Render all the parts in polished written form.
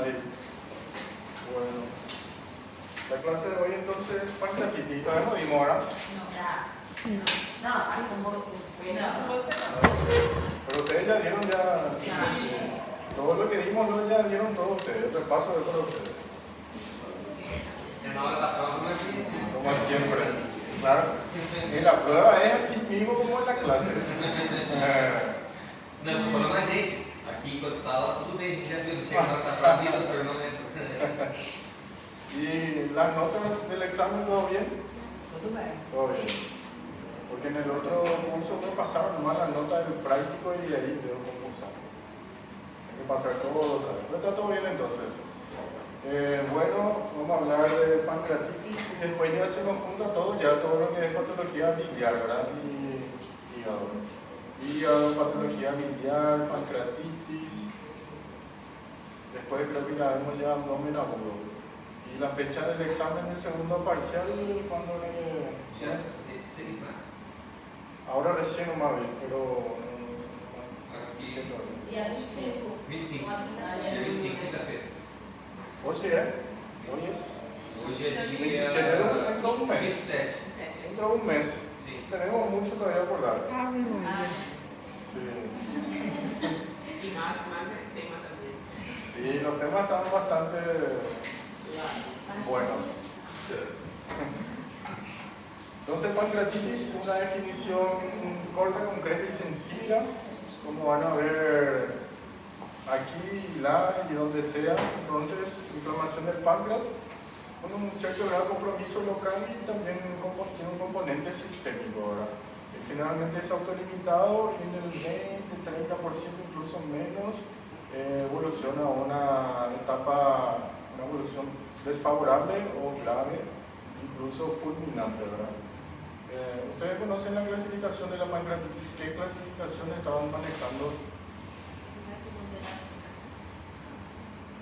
Ahí. Bueno. La clase de hoy entonces es pancreatitis. Todavía no dimos, ¿verdad? Pero ustedes ya dieron todo lo que dimos, ya dieron todos ustedes. Repaso de para ustedes. Como siempre. Claro. Y la prueba es así mismo como en la clase. Não, tô falando a gente. Aqui, enquanto fala, tudo bem, a gente já viu. Chega na hora da prova e doutor não entra. ¿Y las notas del examen todo bien? Todo bien. Todo bien. Porque en el otro curso me pasaron nomás las notas del práctico y de ahí veo cómo usar. Hay que pasar todo otra vez. Pero está todo bien entonces. Bueno, vamos a hablar de pancreatitis y después ya se nos junta todo lo que es patología biliar, ¿verdad? Y hígado, patología biliar, pancreatitis. Después creo que ya vemos ya abdomen agudo. Y la fecha del examen del segundo parcial, ¿cuándo le...? Dia 6, né? Ahora recién nomás vi, pero... Aqui, Dia 25. 25. Dia 25, quinta-feira. Hoy sí, ¿eh? Hoy es... Hoje é dia 27, entrou um mês. 27. Entró un mes. Sim. Tenemos mucho todavía por dar. Sí. Y más tema también. Sí, los temas están bastante buenos. Entonces, pancreatitis, una definición corta, concreta y sencilla, como van a ver aquí, la y donde sea. Entonces, inflamación del páncreas con un cierto grado de compromiso local y también tiene un componente sistémico, ¿verdad? Generalmente es autolimitado y en el 20-30%, incluso menos, evoluciona a una etapa, una evolución desfavorable o grave, incluso fulminante, ¿verdad? Ustedes conocen la clasificación de la pancreatitis. ¿Qué clasificación estaban manejando?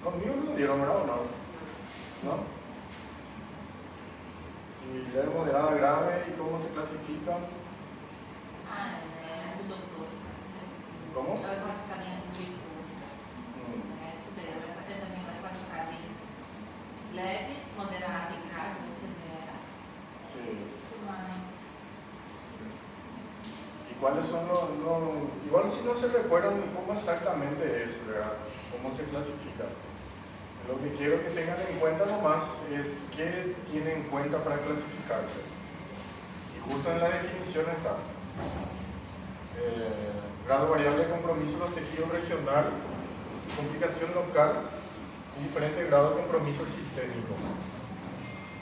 Conmigo lo dieron, ¿verdad o no? ¿No? Y leve, moderada, grave, ¿y cómo se clasifican? O doutor. ¿Cómo? Ela é classificada em método dela, também ela é classificada em leve, moderada e grave ou severa. Sí. Mas ¿Y cuáles son los... Igual si no se recuerdan cómo exactamente es, ¿verdad? ¿Cómo se clasifica? Lo que quiero que tengan en cuenta nomás es qué tienen en cuenta para clasificarse. Y justo en la definición está grado variable de compromiso de los tejidos regional, complicación local y diferente grado de compromiso sistémico.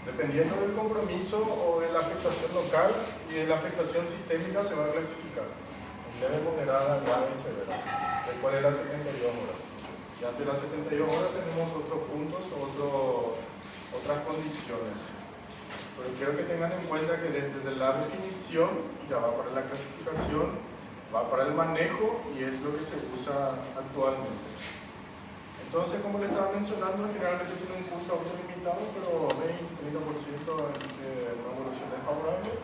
Dependiendo del compromiso o de la afectación local y de la afectación sistémica se va a clasificar en leve, moderada, grave y severa después de las 72 horas. Y antes de las 72 horas tenemos otros puntos, otras condiciones. Pero quiero que tengan en cuenta que desde la definición ya va para la clasificación, va para el manejo y es lo que se usa actualmente. Entonces, como les estaba mencionando, generalmente tiene un curso autolimitado, pero 20-30% de una evolución desfavorable,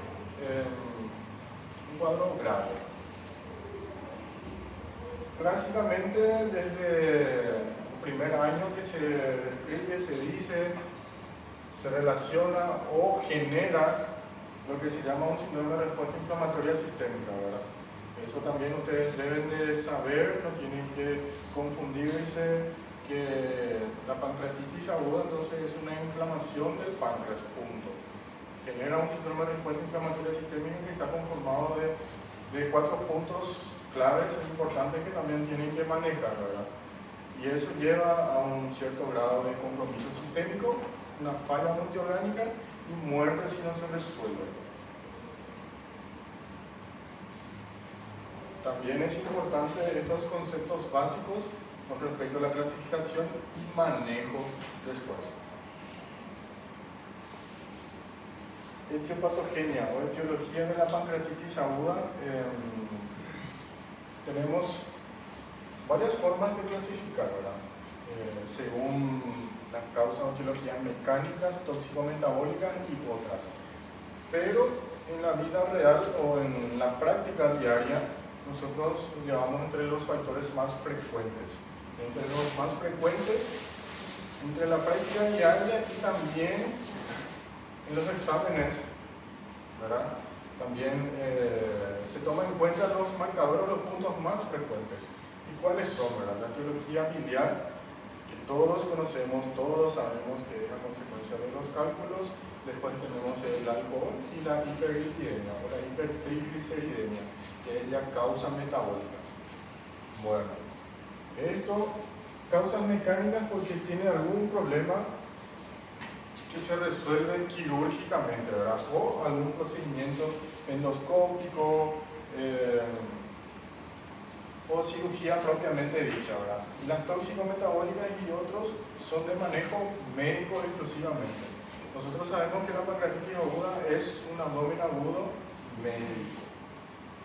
un cuadro grave. Clásicamente, desde el primer año que se describe, se dice, se relaciona o genera lo que se llama un síndrome de respuesta inflamatoria sistémica, ¿verdad? Eso también ustedes deben de saber, no tienen que confundirse que la pancreatitis aguda entonces es una inflamación del páncreas, punto. Genera un síndrome de respuesta inflamatoria sistémica que está conformado de 4 puntos claves importantes que también tienen que manejar, ¿verdad? Y eso lleva a un cierto grado de compromiso sistémico, una falla multiorgánica y muerte si no se resuelve. También es importante estos conceptos básicos con respecto a la clasificación y manejo después. Etiopatogenia o etiología de la pancreatitis aguda. Tenemos varias formas de clasificar, ¿verdad? Según las causas o etiologías mecánicas, tóxico-metabólicas y otras. Pero en la vida real o en la práctica diaria, nosotros llevamos entre los factores más frecuentes. Entre los más frecuentes entre la práctica diaria y también en los exámenes, ¿verdad? También se toman en cuenta los marcadores, los puntos más frecuentes. ¿Y cuáles son, verdad? La etiología biliar, que todos conocemos, todos sabemos que es a consecuencia de los cálculos. Después tenemos el alcohol y la hiperlipidemia o la hipertrigliceridemia, que es la causa metabólica. Bueno, esto, causas mecánicas porque tiene algún problema que se resuelve quirúrgicamente, ¿verdad? O algún procedimiento endoscópico o cirugía propiamente dicha, ¿verdad? Las tóxico-metabólicas y otros son de manejo médico exclusivamente. Nosotros sabemos que la pancreatitis aguda es un abdomen agudo médico,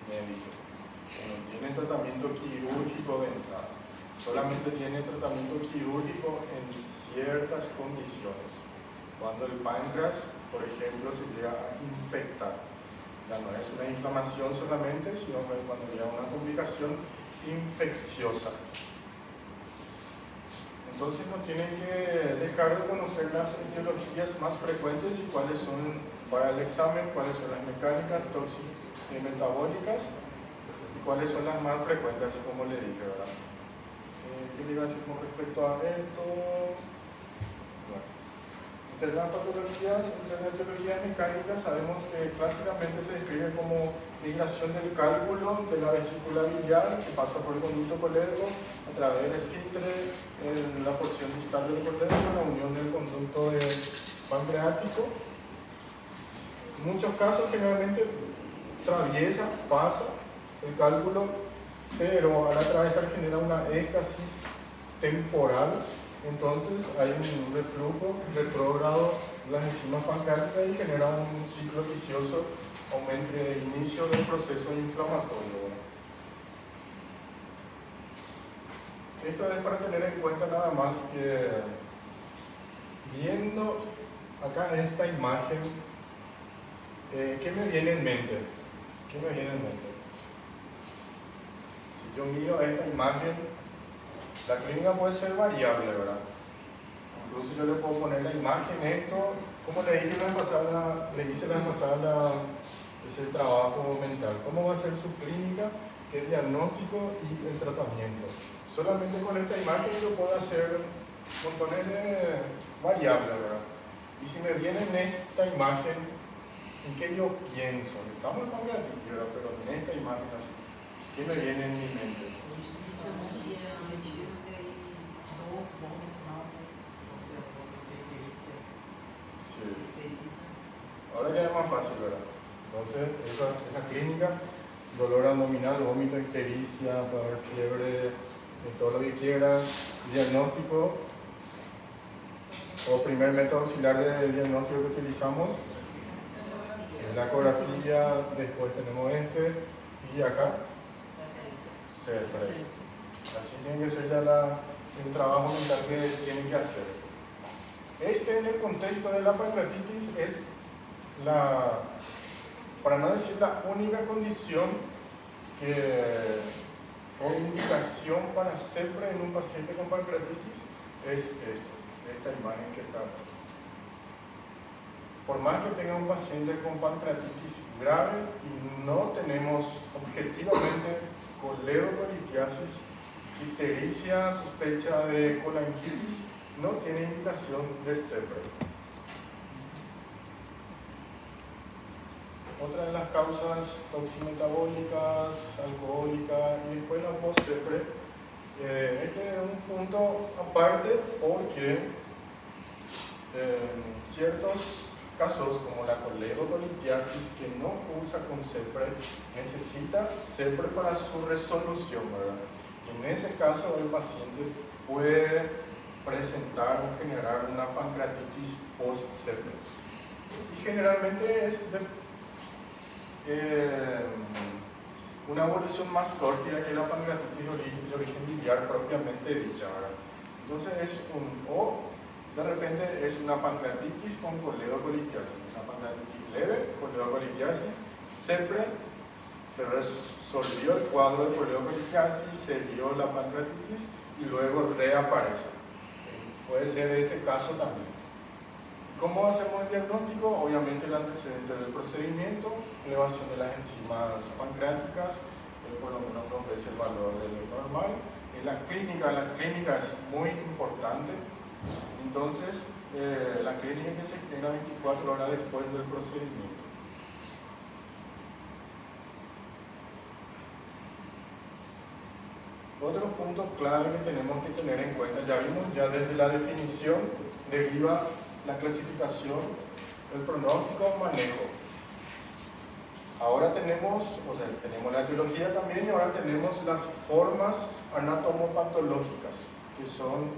que no tiene tratamiento quirúrgico de entrada, solamente tiene tratamiento quirúrgico en ciertas condiciones. Cuando el páncreas, por ejemplo, se llega a infectar, ya no es una inflamación solamente, sino cuando llega a una complicación infecciosa. Entonces no tienen que dejar de conocer las etiologías más frecuentes y cuáles son para el examen, cuáles son las mecánicas, tóxico-metabólicas y cuáles son las más frecuentes, como le dije, ¿verdad? ¿Qué le iba a decir con respecto a esto? Entre las patologías, entre las etiologías mecánicas, sabemos que clásicamente se describe como migración del cálculo de la vesícula biliar que pasa por el conducto colédoco a través del esfíntere en la porción distal del colédoco, la unión del conducto pancreático. En muchos casos, generalmente atraviesa, pasa el cálculo, pero al atravesar genera una éstasis temporal. Entonces hay un reflujo retrógrado de las enzimas pancreáticas y genera un ciclo vicioso aumento de inicio del proceso inflamatorio. Esto es para tener en cuenta nada más que viendo acá esta imagen, ¿qué me viene en mente? ¿Qué me viene en mente? Si yo miro esta imagen, la clínica puede ser variable, ¿verdad? Incluso yo le puedo poner la imagen, esto, como le dije la vez pasada, es el trabajo mental. ¿Cómo va a ser su clínica? ¿Qué diagnóstico y el tratamiento? Solamente con esta imagen yo puedo hacer montones de variables, ¿verdad? Y si me viene en esta imagen, ¿en qué yo pienso? Estamos en pancreatitis, ¿verdad? Pero en esta imagen, así, ¿qué me viene en mi mente? Ahora ya es más fácil, ¿verdad? Entonces, esa clínica, dolor abdominal, vómito, ictericia, puede haber fiebre, todo lo que quieras, diagnóstico, o primer método auxiliar de diagnóstico que utilizamos, la ecografía, después tenemos y acá, CEFRE. Así tiene que ser ya el trabajo mental que tienen que hacer. En el contexto de la pancreatitis es para no decir la única condición o indicación para CEFRE en un paciente con pancreatitis es esta imagen que está acá. Por más que tenga un paciente con pancreatitis grave y no tenemos objetivamente coledocolitiasis, ictericia, sospecha de colangitis, no tiene indicación de CEFRE. Otra de las causas toximetabólicas, alcohólicas y después la post-CEFRE. Este es un punto aparte porque ciertos casos como la coledocolitiasis que no cursa con CEFRE necesita CEFRE para su resolución, ¿verdad? En ese caso el paciente puede presentar o generar una pancreatitis post-CEFRE y generalmente es una evolución más tórpida que la pancreatitis de origen biliar propiamente dicha, ¿verdad? Entonces de repente es una pancreatitis con coledocolitiasis, una pancreatitis leve, coledocolitiasis, CEFRE, se resolvió el cuadro de coledocolitiasis, se dio la pancreatitis y luego reaparece puede ser ese caso también. ¿Cómo hacemos el diagnóstico? Obviamente el antecedente del procedimiento, elevación de las enzimas pancreáticas, por lo menos nos ves el valor del normal. La clínica es muy importante, entonces la clínica que se genera 24 horas después del procedimiento. Otro punto clave que tenemos que tener en cuenta, ya vimos, ya desde la definición deriva la clasificación, el pronóstico o manejo. Ahora tenemos la etiología también, y ahora tenemos las formas anatomopatológicas, que son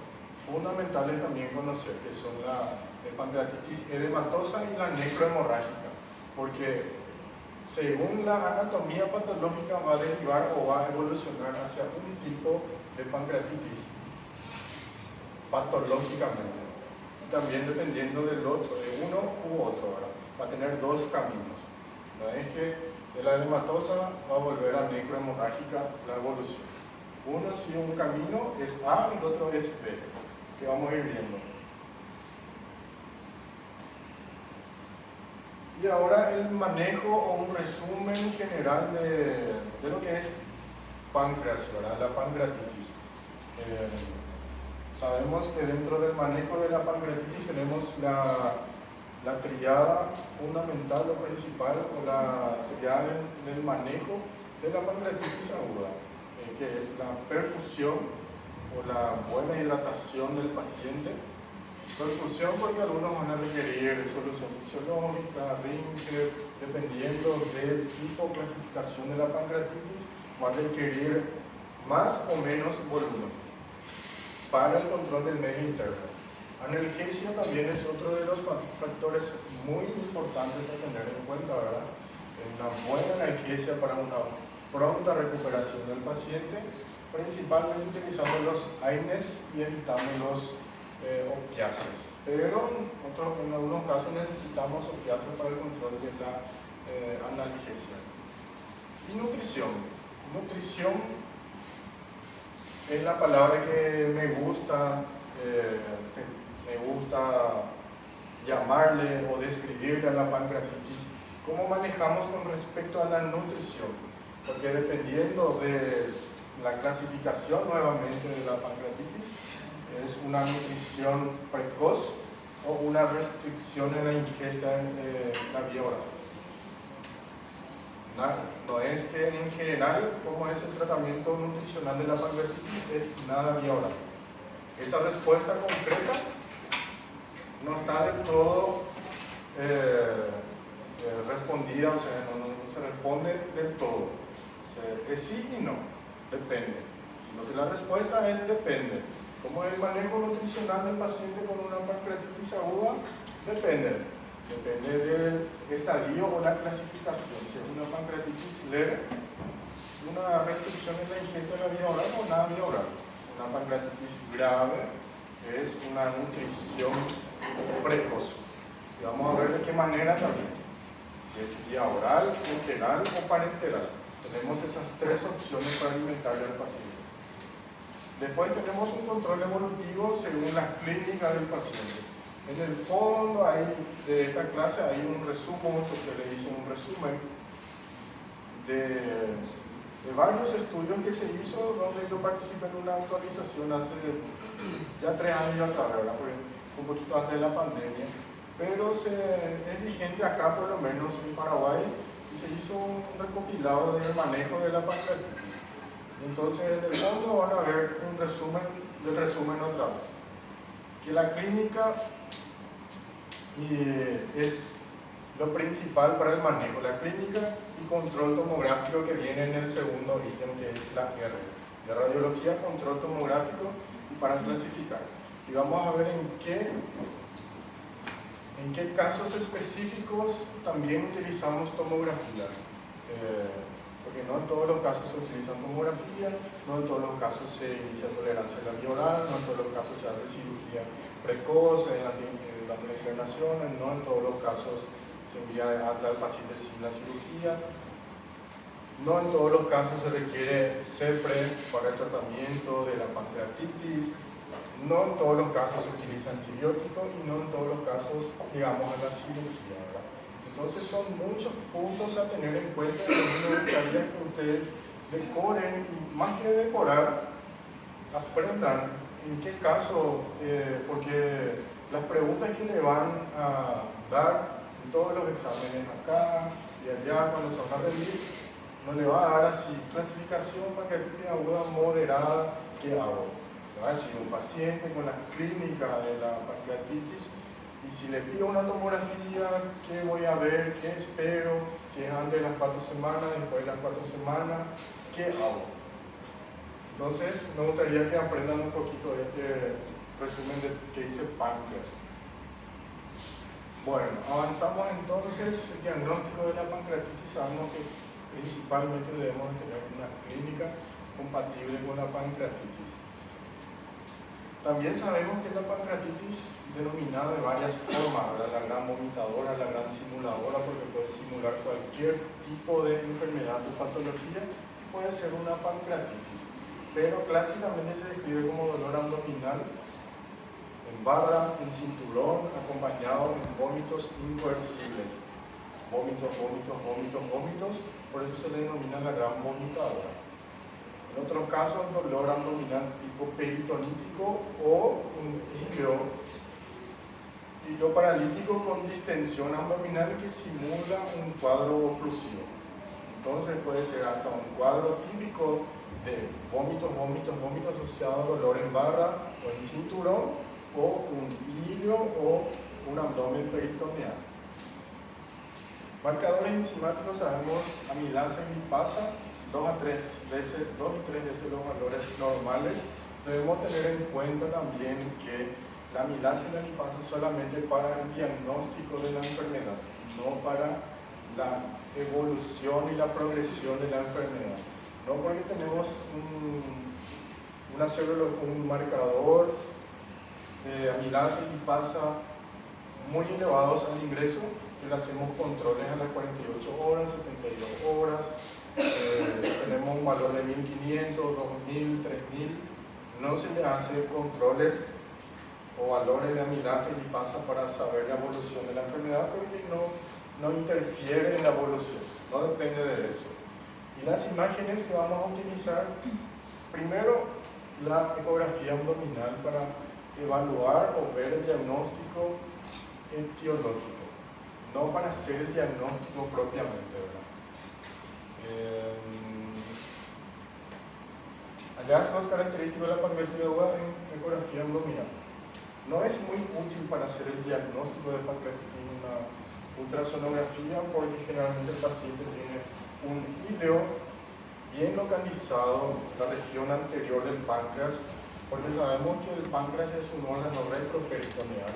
fundamentales también conocer, que son la pancreatitis edematosa y la necrohemorrágica, porque según la anatomía patológica va a derivar o va a evolucionar hacia un tipo de pancreatitis patológicamente. También dependiendo del otro, de uno u otro, ¿verdad? Va a tener dos caminos. No es que de la edematosa va a volver a necrohemorrágica la evolución. Uno sí, un camino es A y el otro es B, que vamos a ir viendo. Y ahora el manejo o un resumen general de lo que es páncreas, ¿verdad? La pancreatitis. Sabemos que dentro del manejo de la pancreatitis tenemos la triada fundamental o principal, o la triada del manejo de la pancreatitis aguda, que es la perfusión o la buena hidratación del paciente. Perfusión porque algunos van a requerir solución fisiológica, ringe, dependiendo del tipo de clasificación de la pancreatitis, van a requerir más o menos volumen para el control del medio interno. Analgesia también es otro de los factores muy importantes a tener en cuenta, ¿verdad? Una buena analgesia para una pronta recuperación del paciente, principalmente utilizando los AINES y evitando los opiáceos, pero en algunos casos necesitamos opiáceos para el control de la analgesia. Y nutrición. Nutrición es la palabra que me gusta llamarle o describirle a la pancreatitis. ¿Cómo manejamos con respecto a la nutrición? Porque dependiendo de la clasificación nuevamente de la pancreatitis, es una nutrición precoz o una restricción en la ingesta de la vía oral. No es que en general, como es el tratamiento nutricional de la pancreatitis, es nada vía oral. Esa respuesta concreta no está del todo respondida, o sea, no se responde del todo. Es sí y no, depende. Entonces la respuesta es depende. ¿Cómo es el manejo nutricional del paciente con una pancreatitis aguda? Depende del estadio o la clasificación. Si es una pancreatitis leve, una restricción en la ingesta de la vía oral o nada vía oral. Una pancreatitis grave es una nutrición precoz. Y vamos a ver de qué manera también. Si es vía oral, enteral o parenteral. Tenemos esas tres opciones para alimentarle al paciente. Después tenemos un control evolutivo según la clínica del paciente. En el fondo de esta clase hay un resumen, que se le dice un resumen de varios estudios que se hizo, donde yo participé en una actualización hace ya 3 años atrás, ¿verdad? Un poquito antes de la pandemia, pero es vigente acá, por lo menos en Paraguay, y se hizo un recopilado del manejo de la pancreatitis. Entonces, en el fondo van a ver un resumen del resumen otra vez. Que la clínica es lo principal para el manejo. La clínica y control tomográfico que viene en el segundo ítem, que es la R. De radiología, control tomográfico y para clasificar. Y vamos a ver en qué casos específicos también utilizamos tomografía. Porque no en todos los casos se utiliza tomografía, no en todos los casos se inicia tolerancia a la vía oral, no en todos los casos se hace cirugía precoz durante la internación, no en todos los casos se envía al paciente sin la cirugía, no en todos los casos se requiere CEPRE para el tratamiento de la pancreatitis, No en todos los casos se utiliza antibiótico y no en todos los casos llegamos a la cirugía, ¿verdad? Entonces son muchos puntos a tener en cuenta y me gustaría que ustedes decoren y más que decorar, aprendan en qué caso, porque las preguntas que le van a dar en todos los exámenes acá y allá cuando se van a rendir, no le va a dar así clasificación pancreatitis aguda moderada, ¿qué hago? Le va a decir un paciente con la clínica de la pancreatitis y si le pido una tomografía, ¿qué voy a ver? ¿Qué espero? Si es antes de las 4 semanas, después de las 4 semanas, ¿qué hago? Entonces, me gustaría que aprendan un poquito de este resumen que dice páncreas. Bueno, avanzamos entonces. El diagnóstico de la pancreatitis. Sabemos que principalmente debemos tener una clínica compatible con la pancreatitis. También sabemos que la pancreatitis denominada de varias formas, ¿verdad? La gran vomitadora, la gran simuladora, porque puede simular cualquier tipo de enfermedad o patología, puede ser una pancreatitis, pero clásicamente se describe como dolor abdominal en barra, en cinturón, acompañado de vómitos incoercibles. Vómitos, vómitos, vómitos, vómitos, por eso se le denomina la gran vomitadora. En otros casos, dolor abdominal tipo peritonítico o un hilo paralítico con distensión abdominal que simula un cuadro oclusivo. Entonces puede ser hasta un cuadro típico de vómitos, vómitos, vómitos asociado a dolor en barra o en cinturón, o un hilo o un abdomen peritoneal. Marcadores enzimáticos sabemos amilasa y lipasa, 2 y 3 veces los valores normales. Debemos tener en cuenta también que la amilasa y la lipasa solamente para el diagnóstico de la enfermedad, no para la evolución y la progresión de la enfermedad. No porque tenemos un marcador de amilasa y lipasa muy elevados al ingreso, que le hacemos controles a las 48 horas, 72 horas, si tenemos un valor de 1500, 2000, 3000, no se le hace controles o valores de amilasa y lipasa para saber la evolución de la enfermedad, porque no interfiere en la evolución, no depende de eso. Y las imágenes que vamos a utilizar, primero la ecografía abdominal para evaluar o ver el diagnóstico etiológico, no para hacer el diagnóstico propiamente, ¿verdad? Hallazgos característicos de la pancreatitis aguda en ecografía abdominal. No es muy útil para hacer el diagnóstico de pancreatitis en una ultrasonografía, porque generalmente el paciente tiene un hilo bien localizado en la región anterior del páncreas, porque sabemos que el páncreas es un órgano retroperitoneal.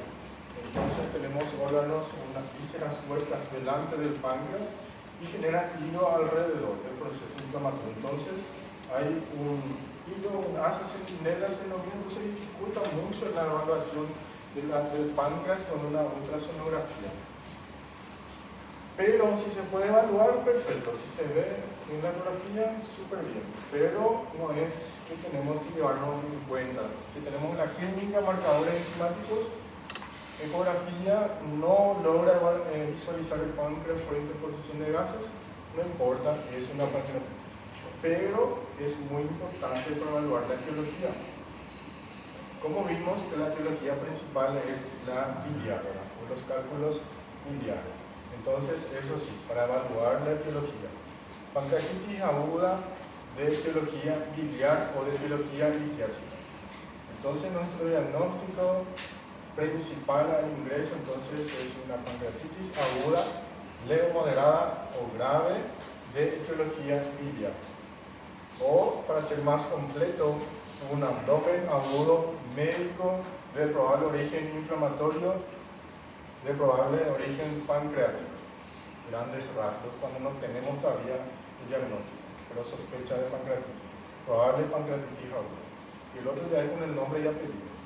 Entonces tenemos órganos, unas vísceras huecas delante del páncreas y genera hilo alrededor del proceso inflamatorio. Entonces hay un hilo, un asa centinela senovial, entonces dificulta mucho la evaluación del páncreas con una ultrasonografía. Pero si se puede evaluar, perfecto. Si se ve en la ecografía, súper bien. Pero no es que tenemos que llevarlo en cuenta. Si tenemos la clínica, marcadores enzimáticos, ecografía no logra visualizar el páncreas por interposición de gases, no importa, es una pancreatitis. Pero es muy importante para evaluar la etiología. Como vimos, que la etiología principal es la biliar, ¿verdad? O los cálculos biliares. Entonces, eso sí, para evaluar la etiología. Pancreatitis aguda de etiología biliar o de etiología litiásica. Entonces, nuestro diagnóstico principal al ingreso entonces es una pancreatitis aguda, leve, moderada o grave de etiología biliar. O, para ser más completo, un abdomen agudo médico de probable origen inflamatorio, de probable origen pancreático. Grandes rasgos cuando no tenemos todavía el diagnóstico, pero sospecha de pancreatitis. Probable pancreatitis aguda. Y el otro ya es con el nombre y apellido.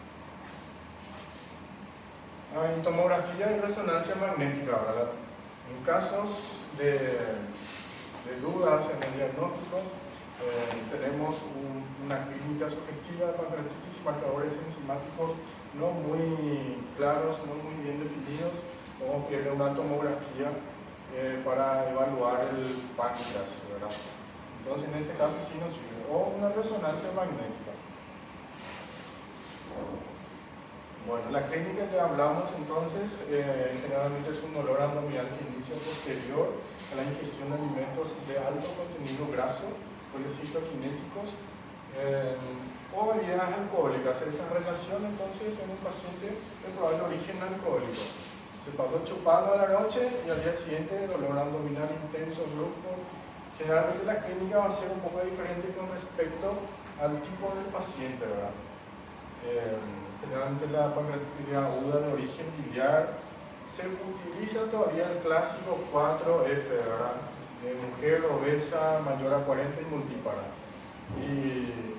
En tomografía y resonancia magnética, ¿verdad? En casos de dudas en el diagnóstico, tenemos una clínica clínica sugestiva de pancreatitis, marcadores enzimáticos no muy claros, no muy bien definidos, como quiere una tomografía para evaluar el páncreas, ¿verdad? Entonces en ese caso sí nos sirve, o una resonancia magnética. Bueno, la clínica ya hablamos entonces, generalmente es un dolor abdominal que inicia posterior a la ingestión de alimentos de alto contenido graso, colecistoquinéticos o bebidas alcohólicas. Esa relación entonces en un paciente de probable origen alcohólico. Se pasó chupando a la noche y al día siguiente dolor abdominal intenso, brusco. Generalmente la clínica va a ser un poco diferente con respecto al tipo del paciente, ¿verdad? Generalmente la pancreatitis aguda de origen biliar se utiliza todavía el clásico 4F, ¿verdad? Mujer obesa mayor a 40 y multípara. Y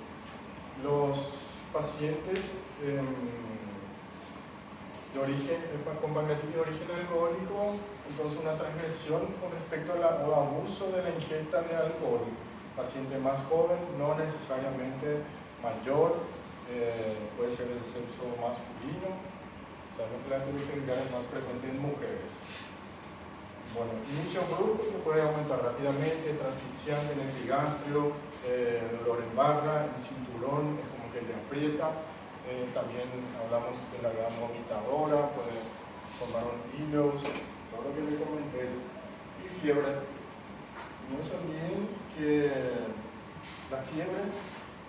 los pacientes con pancreatitis de origen alcohólico, entonces una transgresión con respecto al abuso de la ingesta de alcohol. Paciente más joven, no necesariamente mayor, puede ser del sexo masculino. Sabemos que la heterogenicidad es más frecuente en mujeres. Bueno, inicio brusco que puede aumentar rápidamente, transfixiante en el epigastrio, dolor en barra, en cinturón, es como que le aprieta. También hablamos de la gran vomitadora, puede formar un hilos, todo lo que le comenté. Y fiebre. No se olviden que la fiebre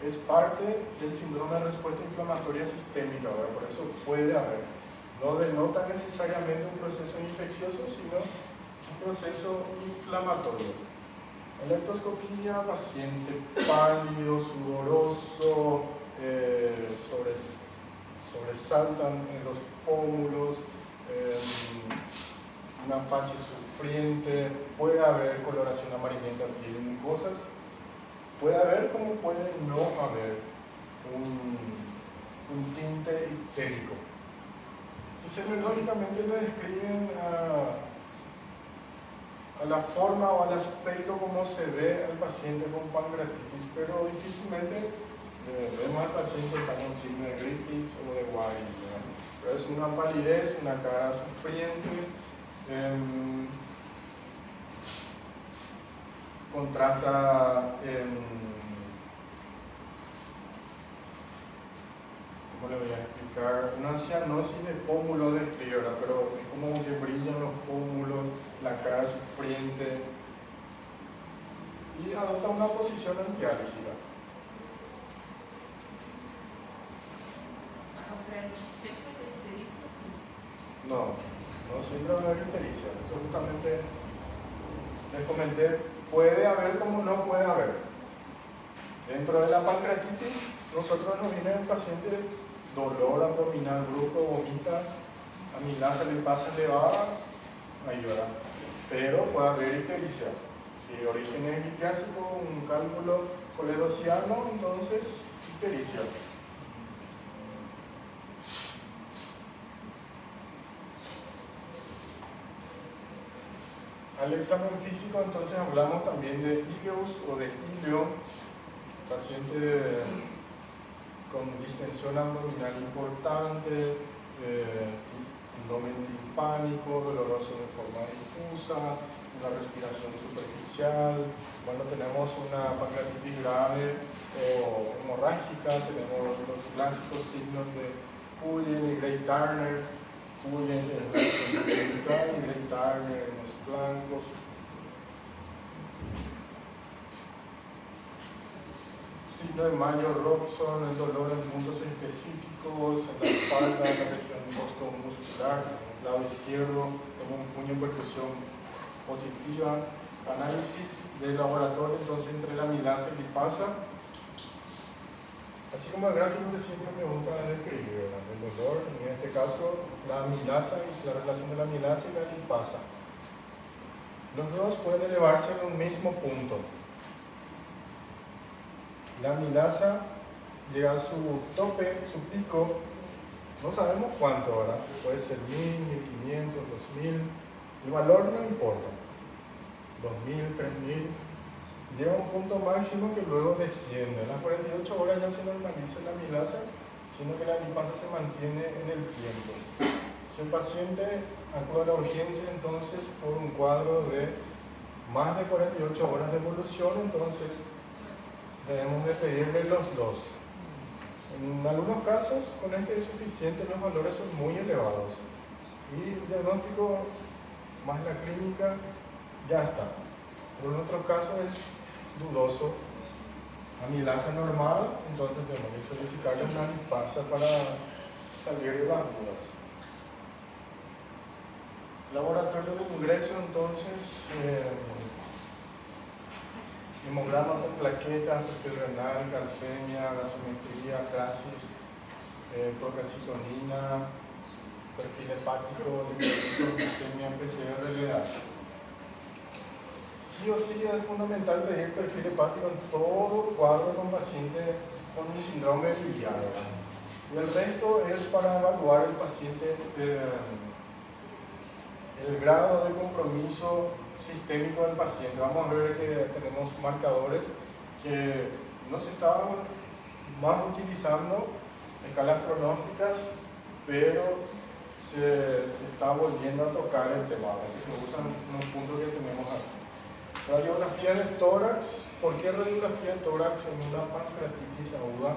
es parte del síndrome de respuesta inflamatoria sistémica, ¿verdad? Por eso puede haber. No denota necesariamente un proceso infeccioso, sino un proceso inflamatorio. Electroscopía, paciente pálido, sudoroso, sobresaltan en los pómulos, una fase sufriente, puede haber coloración amarillenta en mucosas. Puede haber como puede no haber un tinte ictérico. Y semiológicamente le describen a la forma o al aspecto como se ve al paciente con pancreatitis, pero difícilmente vemos al paciente con un signo de Griffiths o de Weill, ¿verdad? Pero es una palidez, una cara sufriente, contrasta ¿cómo le voy a explicar? Una cianosis de pómulo de fiebre, pero es como que brillan los pómulos, la cara sufriente y adopta una posición antiálgica. No, no siempre va a haber ictericia. Eso justamente les comenté, puede haber como no puede haber. Dentro de la pancreatitis, nosotros nos viene el paciente dolor abdominal brusco, vomita, amilasa le pasa elevada, ahí ¿verdad? Pero puede haber ictericia. Si el origen es litiásico, un cálculo coledociano, entonces ictericia. Al examen físico, entonces hablamos también de ileus o de ilio, paciente con distensión abdominal importante, abdomen timpánico, doloroso de forma difusa, una respiración superficial. Bueno, tenemos una pancreatitis grave o hemorrágica, tenemos los clásicos signos de Cullen y Gray-Turner. Cullen en la central y Gray-Turner en los flancos. Signo de Mayo-Robson, el dolor en puntos específicos, en la espalda, en la región muscular, en el lado izquierdo, como un puño en percusión positiva. Análisis de laboratorio, entonces entre la amilasa y lipasa. Así como el gráfico que siempre me gusta describir, ¿verdad? El dolor, en este caso, la amilasa y la relación de la amilasa y la lipasa. Los dos pueden elevarse en un mismo punto. La amilasa llega a su tope, su pico, no sabemos cuánto, ¿verdad? Puede ser 1000, 1500, 2000, el valor no importa. 2000, 3000, llega a un punto máximo que luego desciende. En las 48 horas ya se normaliza. normaliza la amilasa, sino que la lipasa se mantiene en el tiempo. Si el paciente acude a la urgencia entonces por un cuadro de más de 48 horas de evolución, entonces debemos de pedirle los dos. En algunos casos con este es suficiente, los valores son muy elevados y el diagnóstico más la clínica ya está. Pero en otros casos es dudoso, amilasa normal, entonces tenemos que solicitarle una lipasa para salir de las dudas. Laboratorio de ingreso, entonces, hemograma con plaquetas, perfil renal, calcemia, gasometría, clasis, procalcitonina, perfil hepático, glicemia, PCR, LDH. Sí o sí es fundamental pedir perfil hepático en todo cuadro con paciente con un síndrome biliar. Y el resto es para evaluar el paciente el grado de compromiso sistémico del paciente. Vamos a ver que tenemos marcadores que no se estaban más utilizando, escalas pronósticas, pero se está volviendo a tocar el tema, que se usan unos puntos que tenemos aquí. Radiografía de tórax. ¿Por qué radiografía de tórax en una pancreatitis aguda?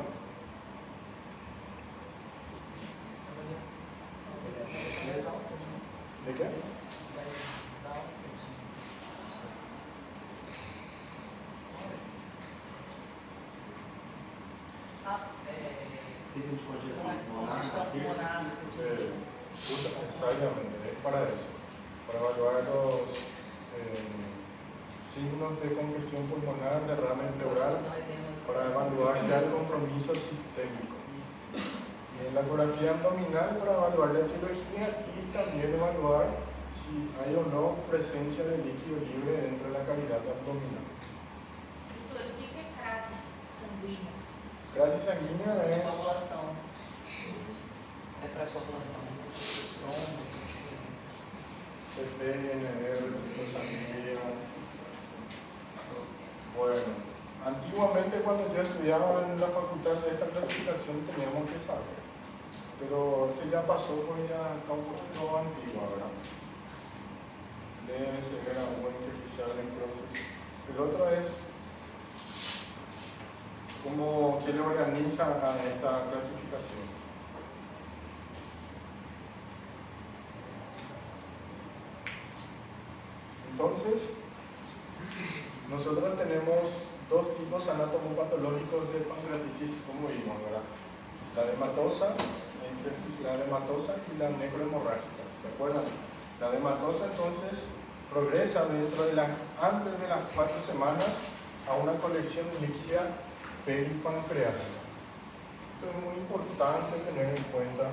¿De qué? Signo de congestão pulmonar, Exactamente, es para eso, para evaluar los signos de congestión pulmonar, derrame pleural, para evaluar ya el compromiso sistémico. Y en la ecografía abdominal para evaluar la etiología y también evaluar si hay o no presencia de líquido libre dentro de la cavidad abdominal. Doutor, o que é crasis sanguínea? Gracias sanguínea es Coagulação. É para coagulação. PNR, sanguínea. Bueno, antiguamente cuando yo estudiaba en la facultad de esta clasificación teníamos que saber, pero se ya pasó, pues ya está un poquito antigua, ¿verdad? DNS era un artificial en proceso. El otro es cómo que le organiza a esta clasificación. Entonces, nosotros tenemos dos tipos anatomopatológicos de pancreatitis, como vimos, ¿verdad? La edematosa, y la necrohemorrágica, ¿se acuerdan? La edematosa entonces progresa antes de las 4 semanas a una colección líquida peripancreática. Esto es muy importante tener en cuenta.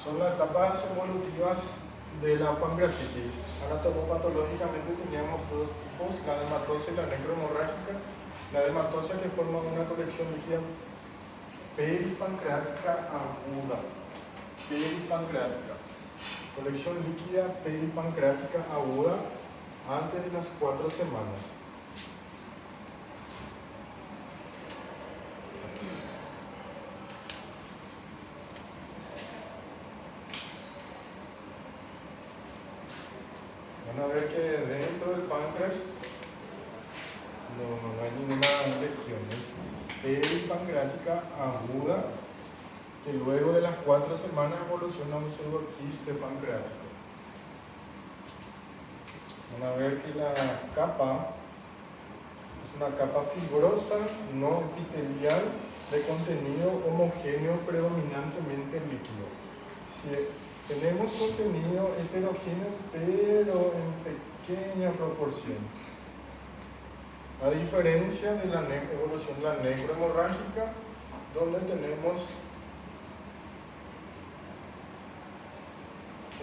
Son las etapas evolutivas de la pancreatitis. Anatomopatológicamente teníamos dos tipos, la edematosa y la necrohemorrágica. La edematosa que forma una colección líquida peripancreática aguda. Peripancreática. Colección líquida peripancreática aguda antes de las 4 semanas. Van a ver que dentro del páncreas no hay ninguna lesión, es peripancreática aguda que luego de las 4 semanas evoluciona a un pseudoquiste pancreático. Van a ver que la capa es una capa fibrosa, no epitelial, de contenido homogéneo predominantemente líquido. Si tenemos contenido heterogéneo, pero en pequeña proporción. A diferencia de la evolución de la necrohemorrágica, donde tenemos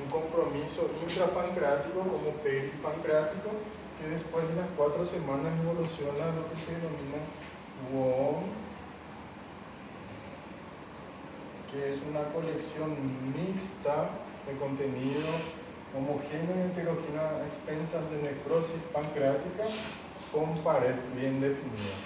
un compromiso intrapancreático como peripancreático, que después de las 4 semanas evoluciona a lo que se denomina WOM, que es una colección mixta de contenido homogéneo y heterogéneo a expensas de necrosis pancreática con pared bien definida.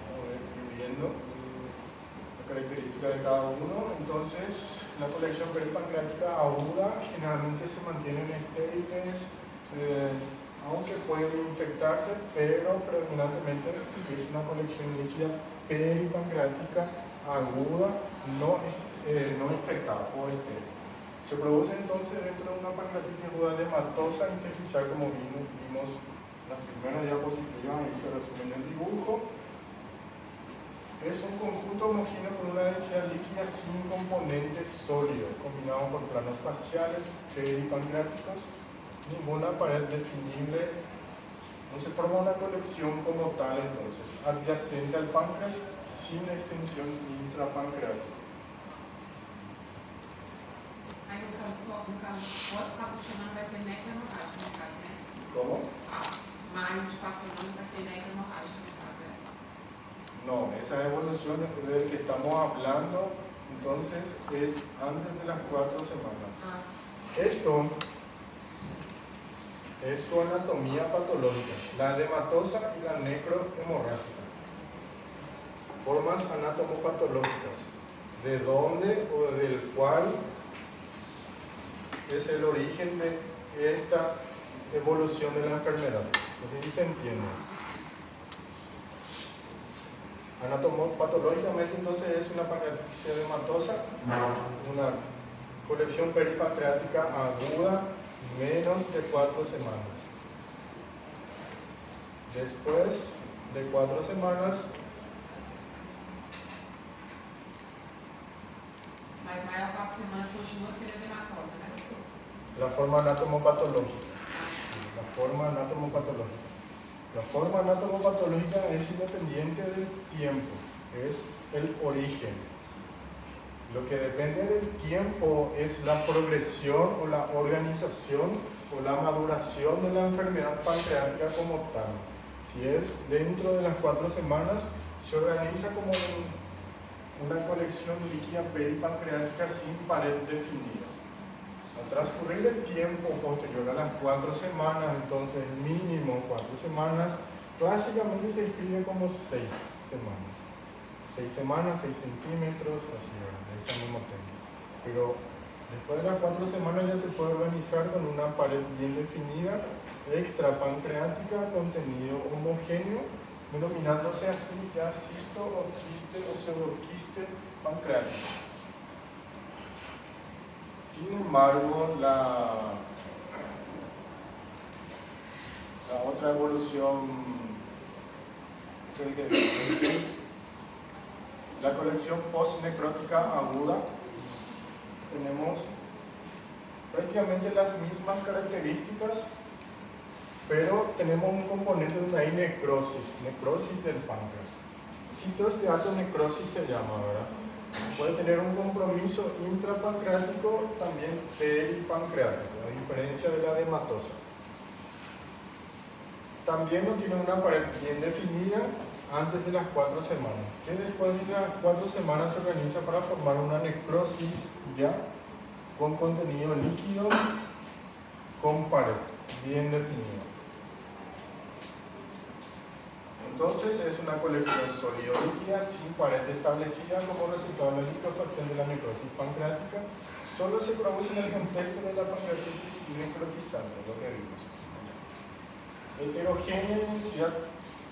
Vamos a ir viendo la característica de cada uno. Entonces, la colección peripancreática aguda generalmente se mantienen estériles, aunque pueden infectarse, pero predominantemente es una colección líquida peripancreática aguda, no infectada o estéril. Se produce entonces dentro de una pancreatitis aguda edematosa intersticial, como vimos en la primera diapositiva, ahí se resume en el dibujo. Es un conjunto homogéneo con una densidad líquida sin componentes sólidos, combinado por planos faciales peripancreáticos, ninguna pared definible, no se forma una colección como tal entonces, adyacente al páncreas sin extensión intrapancreática. Aí no caso, pós 4 semanas vai ser necrohemorrágica, no caso, né? ¿Cómo? Mais de 4 semanas vai ser necrohemorrágica, no caso, é. No, esa evolución de que estamos hablando entonces es antes de las 4 semanas. Esto es su anatomía patológica, la edematosa y la necrohemorrágica. Formas anatomopatológicas, de dónde o del cual es el origen de esta evolución de la enfermedad. No sé si se entiende. Anatomopatológicamente entonces es una pancreatitis edematosa, una colección peripancreática aguda, menos de 4 semanas. Después de 4 semanas, Mas mais a 4 semanas continua sendo edematosa, né? la forma anatomopatológica. La forma anatomopatológica. La forma anatomopatológica es independiente del tiempo, es el origen. Lo que depende del tiempo es la progresión o la organización o la maduración de la enfermedad pancreática como tal. Si es dentro de las 4 semanas, se organiza como una colección líquida peripancreática sin pared definida. Al transcurrir el tiempo posterior a las 4 semanas, entonces mínimo 4 semanas, clásicamente se escribe como 6 semanas. 6 semanas, 6 centímetros, así, de ese mismo tema. Pero después de las 4 semanas ya se puede organizar con una pared bien definida, extrapancreática, contenido homogéneo, denominándose así ya cisto o quiste o pseudoquiste pancreático. Sin embargo, la otra evolución, la colección postnecrótica aguda, tenemos prácticamente las mismas características, pero tenemos un componente donde hay necrosis del páncreas. Citoesteatonecrosis se llama, ¿verdad? Puede tener un compromiso intrapancreático, también peripancreático, a diferencia de la edematosa. También no tiene una pared bien definida antes de las 4 semanas, que después de las 4 semanas se organiza para formar una necrosis ya con contenido líquido, con pared bien definida. Entonces es una colección sólido-líquida sin pared establecida como resultado de la liquefacción de la necrosis pancreática, solo se produce en el contexto de la pancreatitis necrotizante, lo que vimos. Heterogénea densidad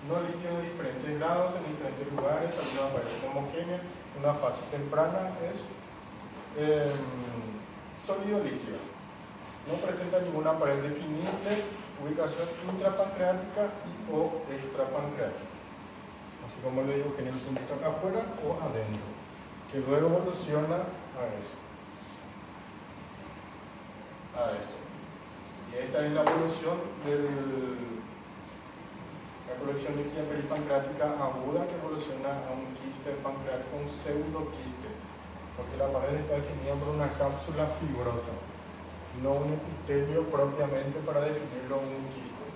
no líquido de diferentes grados en diferentes lugares, algunas parecen homogéneas, una fase temprana es sólido líquido. No presenta ninguna pared definible, ubicación intrapancreática o extrapancreática. Así como le digo, genera un puntito acá afuera o adentro, que luego evoluciona a eso. A esto. Y esta es la evolución de la colección líquida peripancreática aguda que evoluciona a un quiste pancreático, un pseudoquiste, porque la pared está definida por una cápsula fibrosa, no un epitelio propiamente para definirlo un quiste,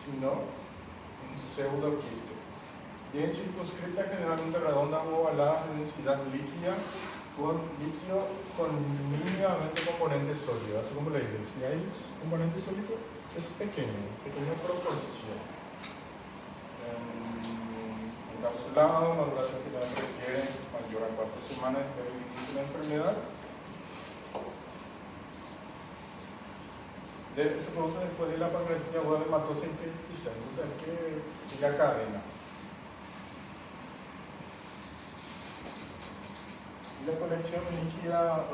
sino un pseudoquiste. Bien circunscrita, generalmente redonda o ovalada de densidad líquida, con líquido con mínimamente componente sólido, así como le dije, si hay componente sólido es pequeña proporción. Encapsulado, maduración que ya requiere mayor a 4 semanas de inicio de la enfermedad. Se produce después de la pancreatitis aguda de hematosa intestinal, o sea que es la cadena. Y la colección líquida,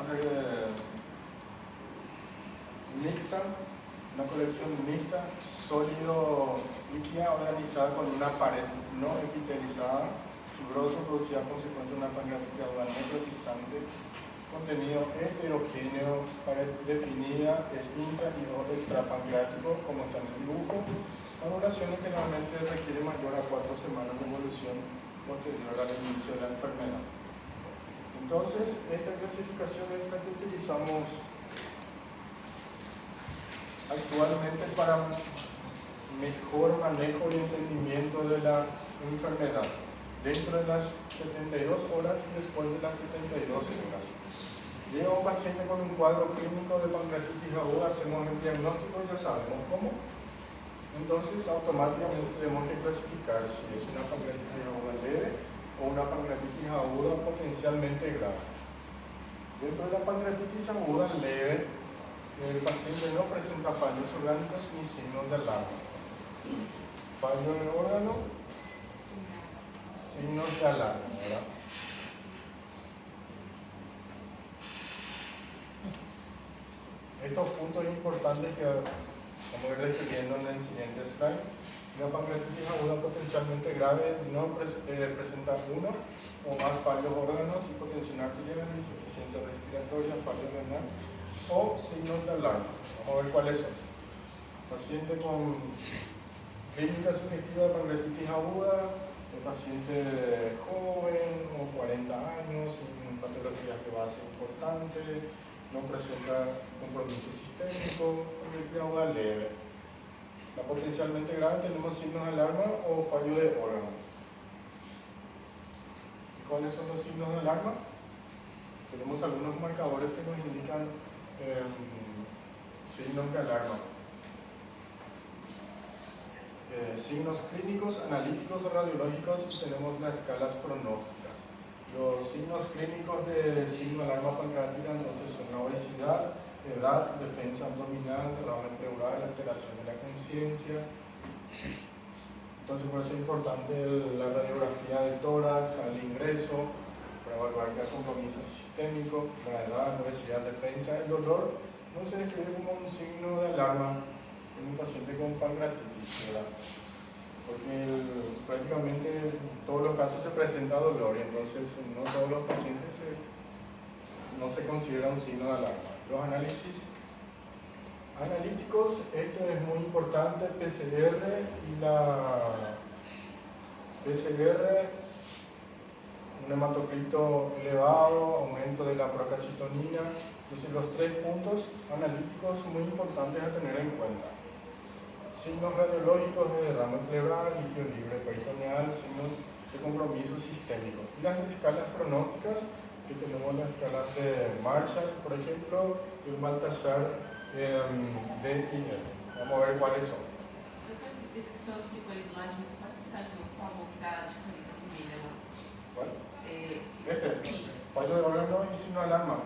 mixta, una colección mixta, sólido líquida organizada con una pared no epitelizada, fibroso, producida a consecuencia de una pancreatitis aguda necrotizante, contenido heterogéneo, pared definida, es intra y o extrapancreático, como está en el dibujo. Maduración generalmente requiere mayor a 4 semanas de evolución posterior al inicio de la enfermedad. Entonces, esta clasificación es la que utilizamos actualmente para mejor manejo y entendimiento de la enfermedad dentro de las 72 horas y después de las 72 horas. Llega un paciente con un cuadro clínico de pancreatitis aguda, hacemos el diagnóstico, ya sabemos cómo. Entonces, automáticamente tenemos que clasificar si es una pancreatitis aguda leve o una pancreatitis aguda potencialmente grave. Dentro de la pancreatitis aguda leve, el paciente no presenta fallos orgánicos ni signos de alarma. Fallo de órgano, signos de alarma, ¿verdad? Estos puntos importantes que vamos a ir describiendo en el siguiente slide. Una pancreatitis aguda potencialmente grave no presenta uno o más fallos órganos, hipotensión arterial, insuficiencia respiratoria, fallo renal o signos de alarma. Vamos a ver cuáles son. Paciente con clínica sugestiva de pancreatitis aguda, el paciente joven o 40 años, sin patologías de base importante, no presenta compromiso sistémico, pancreatitis aguda leve. La potencialmente grave tenemos signos de alarma o fallo de órgano. ¿Y cuáles son los signos de alarma? Tenemos algunos marcadores que nos indican signos de alarma. Signos clínicos, analíticos o radiológicos, y tenemos las escalas pronósticas. Los signos clínicos de signo de alarma pancreática entonces son la obesidad, edad, defensa abdominal, derrame pleural, alteración de la conciencia. Entonces por eso es importante la radiografía del tórax al ingreso, para evaluar el compromiso sistémico, la edad, la obesidad, defensa. El dolor no se describe como un signo de alarma en un paciente con pancreatitis, ¿verdad? Porque prácticamente en todos los casos se presenta dolor y entonces no todos los pacientes no se considera un signo de alarma. Los análisis analíticos, esto es muy importante, PCR y la PCR, un hematocrito elevado, aumento de la procalcitonina. Entonces los 3 puntos analíticos muy importantes a tener en cuenta. Signos radiológicos de derrame pleural, líquido libre peritoneal, signos de compromiso sistémico. Y las escalas pronósticas, que tenemos las escalas de Marshall, por ejemplo, y un Baltasar D y L. Vamos a ver cuáles son. Depois, esse que o senhor explicou ali do ladinho, você pode explicar de novo, por favor, que tá de caneta vermelha lá. ¿Cuál? É, Este. sim, Fallo de órgano y signo de alarma.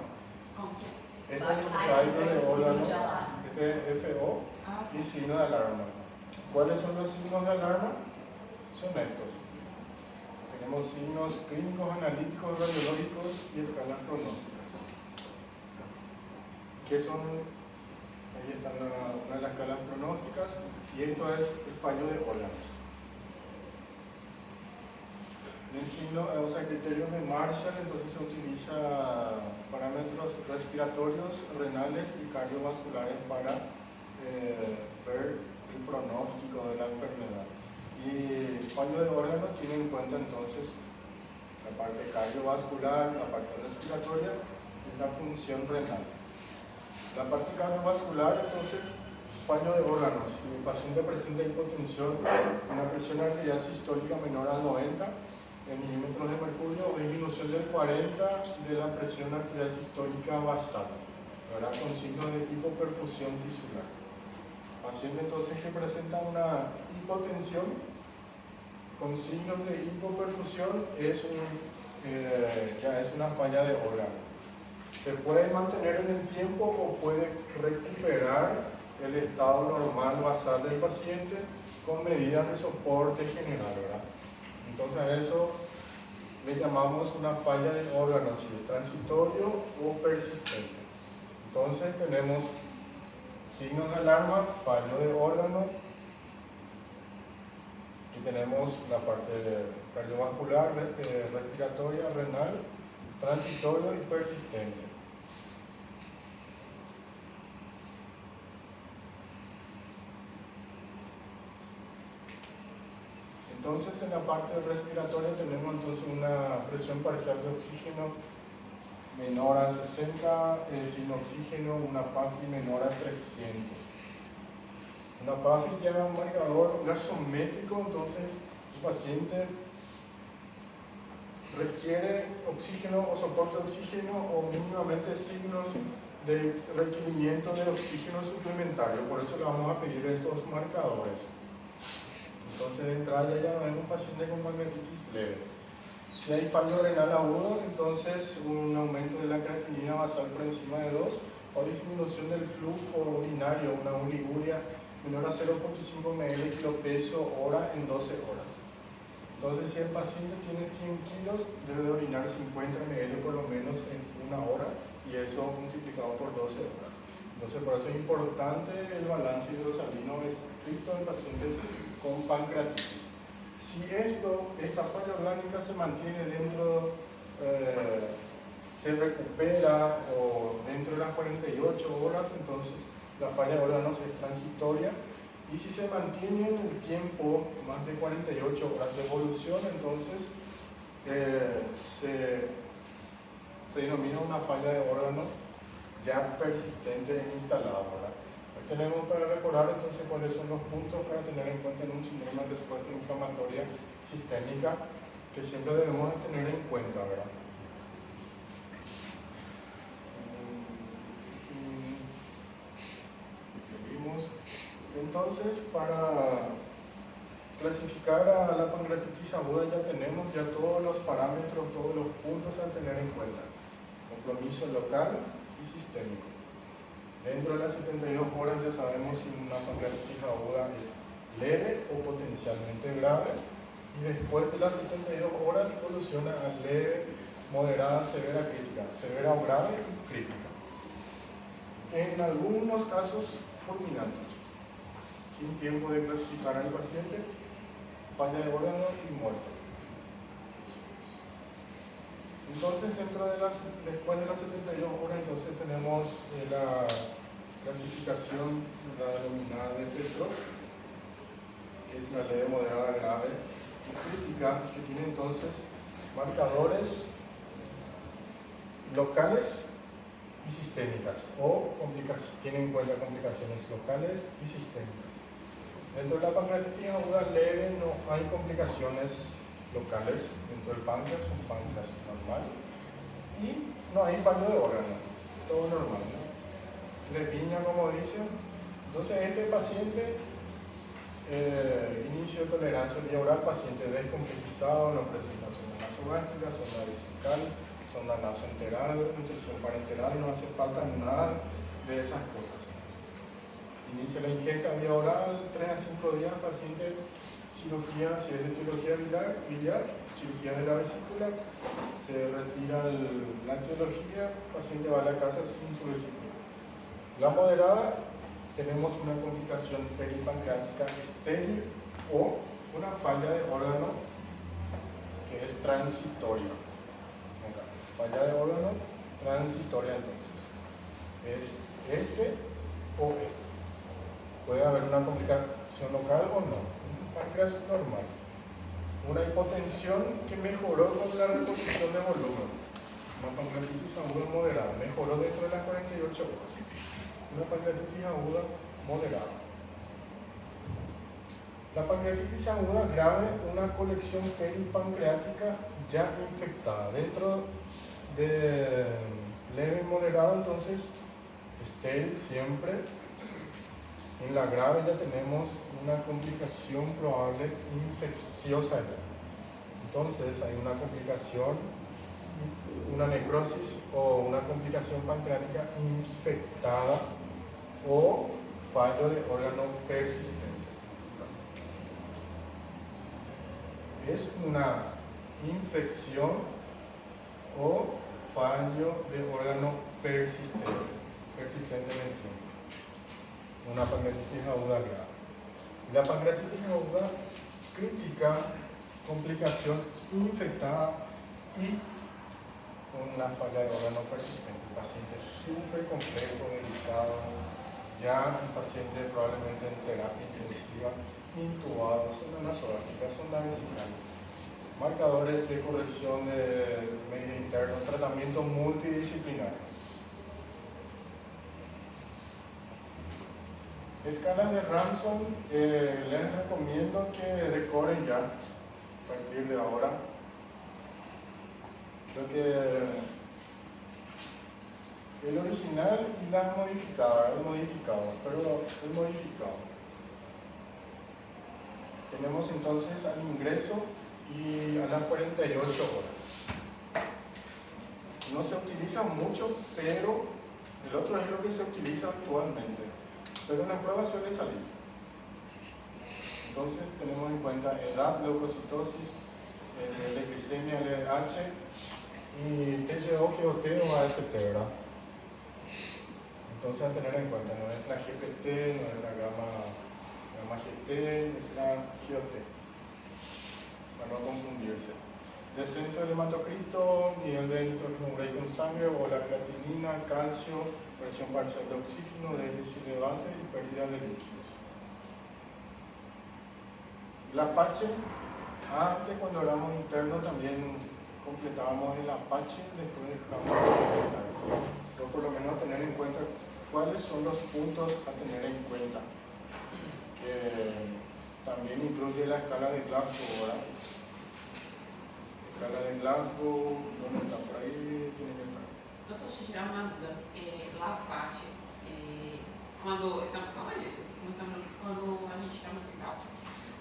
como que é? Este es el Ay, fallo de sí, órgano, ya va. este es FO Ah, y signo de alarma. ¿Cuáles son los signos de alarma? Son estos. Tenemos signos clínicos, analíticos, radiológicos y escalas pronósticas. ¿Qué son? Ahí están una de las escalas pronósticas y esto es el fallo de órganos. En el signo, o sea, criterios de Marshall, entonces se utiliza parámetros respiratorios, renales y cardiovasculares para ver el pronóstico de la enfermedad. Y el fallo de órgano tiene en cuenta entonces la parte cardiovascular, la parte respiratoria y la función renal. La parte cardiovascular, entonces, fallo de órganos. Si el paciente presenta hipotensión, una presión arterial sistólica menor a 90 milímetros de mercurio o disminución del 40 de la presión arterial sistólica basal, ¿verdad? Con signos de hipoperfusión tisular. Paciente entonces que presenta una hipotensión con signos de hipoperfusión ya es una falla de órgano. Se puede mantener en el tiempo o puede recuperar el estado normal basal del paciente con medidas de soporte general, ¿verdad? Entonces a eso le llamamos una falla de órgano, si es transitorio o persistente. Entonces tenemos signos de alarma, fallo de órgano, aquí tenemos la parte cardiovascular, respiratoria, renal, transitorio y persistente. Entonces en la parte respiratoria tenemos entonces una presión parcial de oxígeno menor a 60, sin oxígeno, una PAFI menor a 300. Una PAFI lleva un marcador gasométrico, entonces el paciente requiere oxígeno o soporte de oxígeno o mínimamente signos de requerimiento de oxígeno suplementario, por eso le vamos a pedir estos marcadores. Entonces de entrada ya no es un paciente con pancreatitis leve. Si hay fallo renal agudo, entonces un aumento de la creatinina basal por encima de 2 o disminución del flujo urinario, una uriguria menor a 0.5 ml kilo peso hora en 12 horas. Entonces si el paciente tiene 100 kilos, debe de orinar 50 ml por lo menos en una hora y eso multiplicado por 12 horas. Entonces por eso es importante el balance hidrosalino estricto en pacientes con pancreatitis. Si esta falla orgánica se mantiene dentro, se recupera o dentro de las 48 horas, entonces la falla de órganos es transitoria. Y si se mantiene en el tiempo más de 48 horas de evolución, entonces se denomina una falla de órgano ya persistente e instalada, ¿verdad? Tenemos para recordar entonces cuáles son los puntos para tener en cuenta en un síndrome de respuesta inflamatoria sistémica que siempre debemos tener en cuenta, ¿verdad? Seguimos. Entonces, para clasificar a la pancreatitis aguda ya tenemos ya todos los parámetros, todos los puntos a tener en cuenta. Compromiso local y sistémico. Dentro de las 72 horas ya sabemos si una pancreatitis aguda es leve o potencialmente grave y después de las 72 horas evoluciona a leve, moderada, severa, crítica, severa o grave y crítica. En algunos casos fulminante, sin tiempo de clasificar al paciente, falla de órgano y muerte. Entonces, después de las 72 horas, entonces tenemos la clasificación, la denominada de Petrov, que es la leve, moderada, grave y crítica, que tiene entonces marcadores locales y sistémicas, o tiene en cuenta complicaciones locales y sistémicas. Dentro de la pancreatitis aguda leve no hay complicaciones locales dentro del páncreas, un páncreas normal, y no hay fallo de órgano, todo normal, ¿no? Lepiña, como dicen. Entonces este paciente, inicio de tolerancia vía oral, paciente descomplejizado, no presenta zona nasogástrica, zona vesical, sonda nasoenteral, nutrición parenteral, no hace falta nada de esas cosas. Inicia la ingesta vía oral, 3 a 5 días, paciente, cirugía, si es de etiología biliar, cirugía de la vesícula, se retira la etiología, paciente va a la casa sin su vesícula. La moderada, tenemos una complicación peripancreática estéril o una falla de órgano que es transitoria. Falla de órgano transitoria, entonces es este o este. Puede haber una complicación local o no. Un páncreas normal. Una hipotensión que mejoró con la reposición de volumen. Una pancreatitis aguda moderada. Mejoró dentro de las 48 horas. Una pancreatitis aguda moderada. La pancreatitis aguda grave, una colección peripancreática ya infectada. Dentro de leve y moderado, entonces, estéril siempre. En la grave ya tenemos una complicación probable infecciosa. Entonces hay una complicación, una necrosis o una complicación pancreática infectada o fallo de órgano persistente. Es una infección o fallo de órgano persistente en el tiempo. Una pancreatitis aguda grave. La pancreatitis aguda crítica, complicación infectada y una falla de órgano persistente. Un paciente súper complejo, delicado, ya un paciente probablemente en terapia intensiva, intubado, sonda nasogástrica, sonda vesical, marcadores de corrección del medio interno, tratamiento multidisciplinario. Escalas de Ramsson, les recomiendo que decoren ya, a partir de ahora. Creo que el original y la modificada, el modificado. Tenemos entonces al ingreso y a las 48 horas. No se utiliza mucho, pero el otro es lo que se utiliza actualmente. Pero en las pruebas suele salir. Entonces tenemos en cuenta edad, leucocitosis, glicemia, LDH y TGO, GOT o AST, ¿verdad? Entonces a tener en cuenta, no es la GPT, no es la gamma GT, es la GOT, para no confundirse. Descenso del hematocrito, nivel de nitrógeno ureico en sangre o la creatinina, calcio, presión parcial de oxígeno, déficit de base y pérdida de líquidos. La Apache, antes cuando hablamos interno también completábamos el Apache, después dejamos de completar. Pero por lo menos tener en cuenta cuáles son los puntos a tener en cuenta. Que también incluye la escala de Glasgow, ¿verdad? Escala de Glasgow, ¿dónde está? Por ahí tiene que estar. Doutor, deixa eu tirar uma dúvida. Lá a parte, quando estamos, quando a gente está no hospital,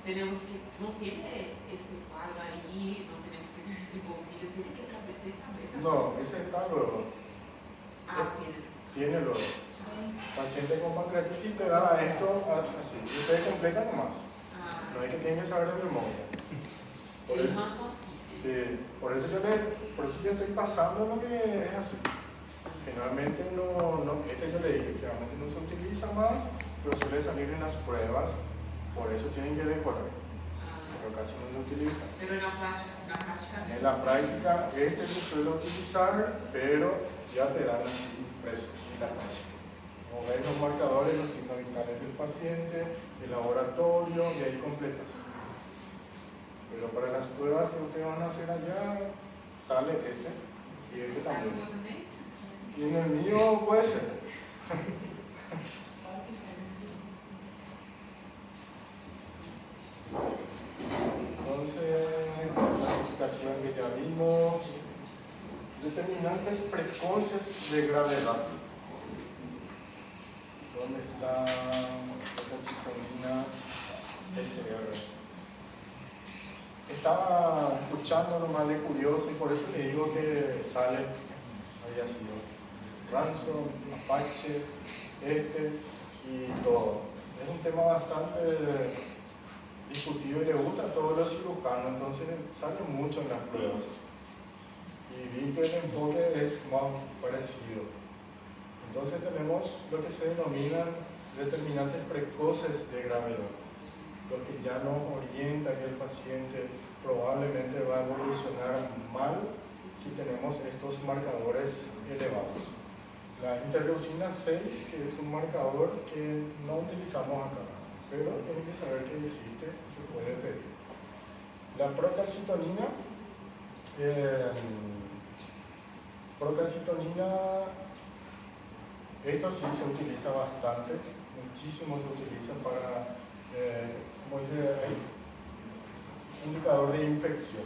temos que, não tem esse quadro aí, não temos que ter de bolsillo, tem que saber de cabeça. No, ese está luego. Ah, tiene. Tiene luego. Paciente con pancreatitis te da esto así, y usted completa nomás. Ah, No hay que tiene que saber de memoria. Por eles eso, não são simples. sí, por eso yo estoy pasando lo que es así. Generalmente este yo le dije, generalmente no se utiliza más, pero suele salir en las pruebas, por eso tienen que decorar, pero casi no se utiliza. Pero na prática. En la práctica este se suele utilizar, pero ya te dan así impreso en la práctica. Como ven los marcadores, los signos vitales del paciente, el laboratorio, y ahí completas. Pero para las pruebas que ustedes van a hacer allá, sale este y este A también. sua também? Y en el mío puede ser. Claro que sim. Entonces, clasificación que ya vimos. Determinantes precoces de gravedad. ¿Dónde está la calcitonina SR? estaba escuchando nomás de curioso y por eso le digo que sale, había sido ransom, Apache, y todo. Es un tema bastante discutido y le gusta a todos los cirujanos, entonces sale mucho en las pruebas. Y vi que el enfoque es más parecido. Entonces tenemos lo que se denominan determinantes precoces de gravedad, lo que ya nos orienta que el paciente probablemente va a evolucionar mal si tenemos estos marcadores elevados. La interleucina 6, que es un marcador que no utilizamos acá, pero tienen que saber que existe y se puede pedir. La procalcitonina, esto sí se utiliza bastante, muchísimo se utiliza para, como dice ahí, indicador de infección.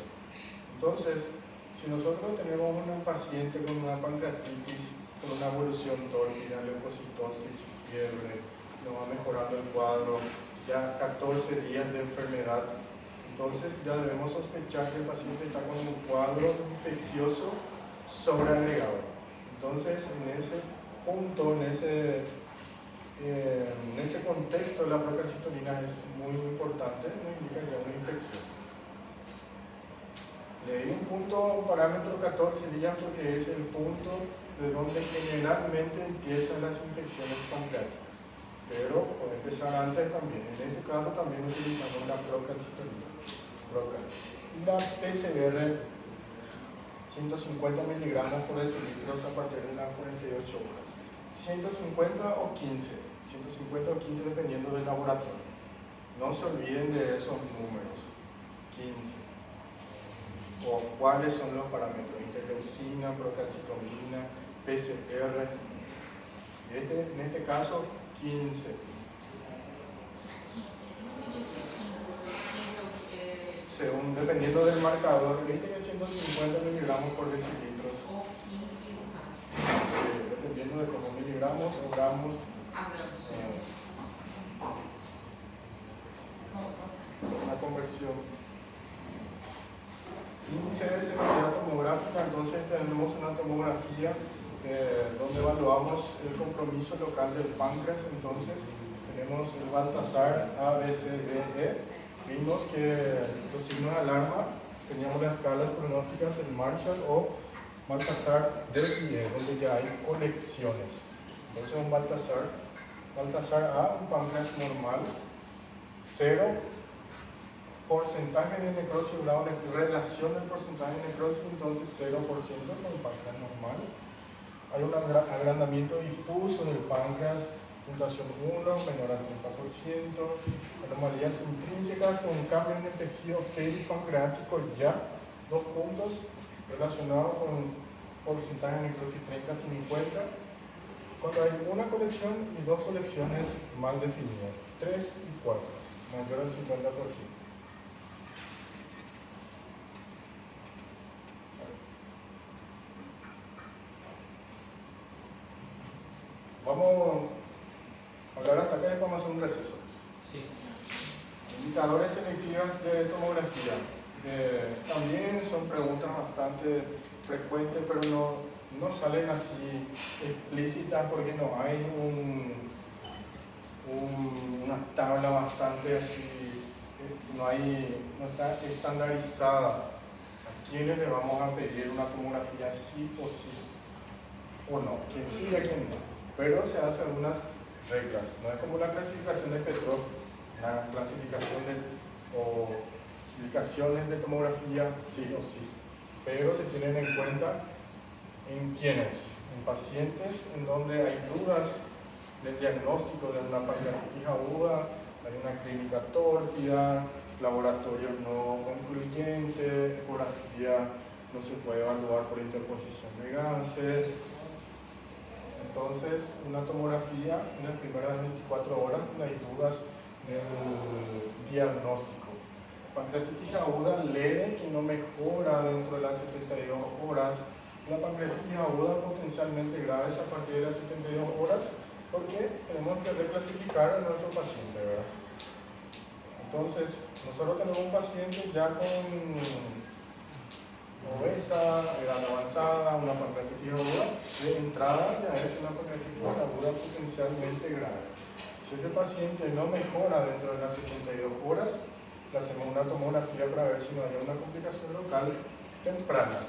Entonces, si nosotros tenemos un paciente con una pancreatitis, con una evolución tórpida, leucocitosis, fiebre, no va mejorando el cuadro, ya 14 días de enfermedad, entonces ya debemos sospechar que el paciente está con un cuadro infeccioso sobreagregado. Entonces, en ese punto, en ese contexto, la procalcitonina es muy importante, nos indica ya una infección. Le di un punto, parámetro 14 días, porque es el punto de donde generalmente empiezan las infecciones pancreáticas, pero puede empezar antes también. En ese caso también utilizamos la procalcitonina. Y la PCR, 150 miligramos por decilitro a partir de las 48 horas. 150 o 15, 150 o 15 dependiendo del laboratorio. No se olviden de esos números, 15. O cuáles son los parámetros, interleucina, procalcitonina, PCR. En este caso, 15. Según, dependiendo del marcador, viste que 150 miligramos por decilitros. O 15 no caso. Dependiendo de cómo miligramos o gramos. Una conversión. Índice de sensibilidad tomográfica, entonces tenemos una tomografía donde evaluamos el compromiso local del páncreas. Entonces tenemos el Baltasar A, B, C, D, E. Vimos que los signos de alarma teníamos las escalas pronósticas, el Marshall o Baltasar D y E, donde ya hay conexiones. Entonces un Baltasar A, un páncreas normal, 0 porcentaje de necrosis, grado de relación del porcentaje de necrosis, entonces 0% con el páncreas normal. Hay un agrandamiento difuso del páncreas, puntuación 1, menor al 30%, anomalías intrínsecas con cambios en el tejido peripancreático, ya 2 puntos relacionados con porcentaje de necrosis 30-50, cuando hay una colección y 2 colecciones mal definidas, 3 y 4, mayor al 50%. Vamos a hablar hasta acá y vamos a hacer un receso. Sí. Indicadores selectivos de tomografía. También son preguntas bastante frecuentes, pero no salen así explícitas porque no hay una tabla bastante así, no está estandarizada a quiénes le vamos a pedir una tomografía sí o sí, o no, quién sí y a quién no. Pero se hacen algunas reglas, no es como la clasificación de Petrov, la clasificación o indicaciones de tomografía sí o sí, pero se tienen en cuenta en quiénes, en pacientes en donde hay dudas del diagnóstico de una pancreatitis aguda, hay una clínica tórpida, laboratorio no concluyente, ecografía no se puede evaluar por interposición de gases. Entonces, una tomografía en las primeras 24 horas no hay dudas en el diagnóstico. Pancreatitis aguda leve que no mejora dentro de las 72 horas. La pancreatitis aguda potencialmente grave es a partir de las 72 horas porque tenemos que reclasificar a nuestro paciente, ¿verdad? Entonces, nosotros tenemos un paciente ya con obesa, edad avanzada, una pancreatitis aguda. De entrada ya es una pancreatitis aguda potencialmente grave. Si ese paciente no mejora dentro de las 72 horas, le hacemos una tomografía para ver si no hay una complicación local temprana.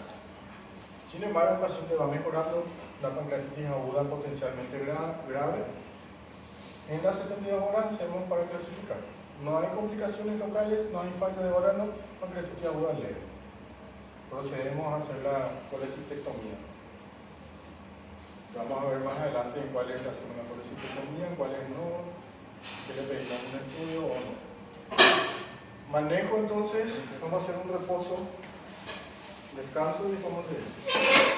Sin embargo, el paciente va mejorando la pancreatitis aguda potencialmente grave. En las 72 horas hacemos para clasificar. No hay complicaciones locales, no hay fallo de órgano, pancreatitis aguda leve. Procedemos a hacer la colecistectomía. Vamos a ver más adelante en cuáles le hacemos la colecistectomía, en cuáles no, que le pedimos un estudio o no. Manejo entonces, vamos a hacer un reposo, descanso y vamos a ver.